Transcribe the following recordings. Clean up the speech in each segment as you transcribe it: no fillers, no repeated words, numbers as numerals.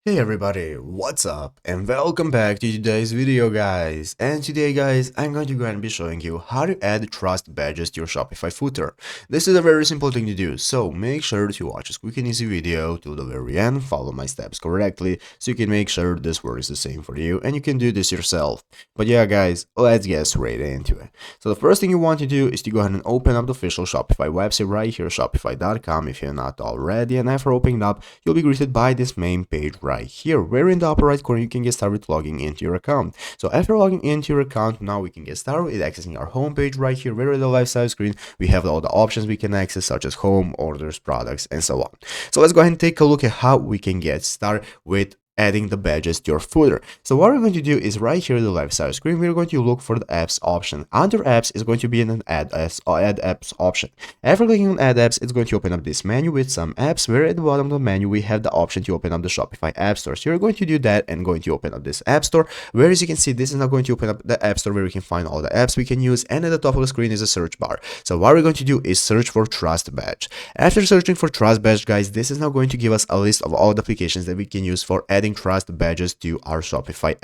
Hey everybody, what's up and welcome back to today's video guys. And today guys, I'm going to go ahead and be showing you how to add trust badges to your Shopify footer. This is a very simple thing to do, so make sure to watch this quick and easy video to the very end, follow my steps correctly so you can make sure this works the same for you and you can do this yourself. But yeah guys, let's get straight into it. So the first thing you want to do is to go ahead and open up the official Shopify website right here, shopify.com if you're not already, and after opening up, you'll be greeted by this main page right here, where in the upper right corner you can get started logging into your account. So after logging into your account, now we can get started with accessing our home page right here, where in the left side screen we have all the options we can access, such as home, orders, products, and so on. So let's go ahead and take a look at how we can get started with adding the badges to your footer. So what we're going to do is right here on the left side of the screen, we're going to look for the apps option. Under apps is going to be an add apps option. After clicking on add apps, it's going to open up this menu with some apps, where at the bottom of the menu we have the option to open up the Shopify App Store. So you're going to do that and going to open up this App Store, where as you can see, this is now going to open up the App Store where we can find all the apps we can use, and at the top of the screen is a search bar. So what we're going to do is search for Trust Badge. After searching for Trust Badge, guys, this is now going to give us a list of all the applications that we can use for adding trust badges to our Shopify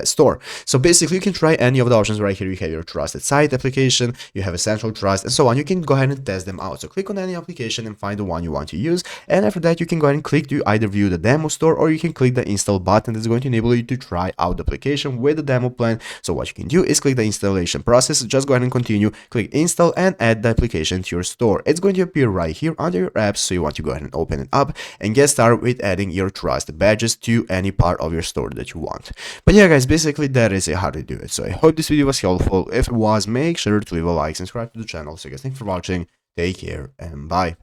store. So basically, you can try any of the options right here. You have your trusted site application, you have Essential Trust, and so on. You can go ahead and test them out. So click on any application and find the one you want to use. And after that, you can go ahead and click to either view the demo store, or you can click the install button that's going to enable you to try out the application with the demo plan. So what you can do is click the installation process, just go ahead and continue, click install, and add the application to your store. It's going to appear right here under your apps, so you want to go ahead and open it up and get started with adding your trust badges to any part of your store that you want. But yeah guys, basically that is how to do it. So I hope this video was helpful. If it was, make sure to leave a like, subscribe to the channel. So guys, thanks for watching, take care, and bye.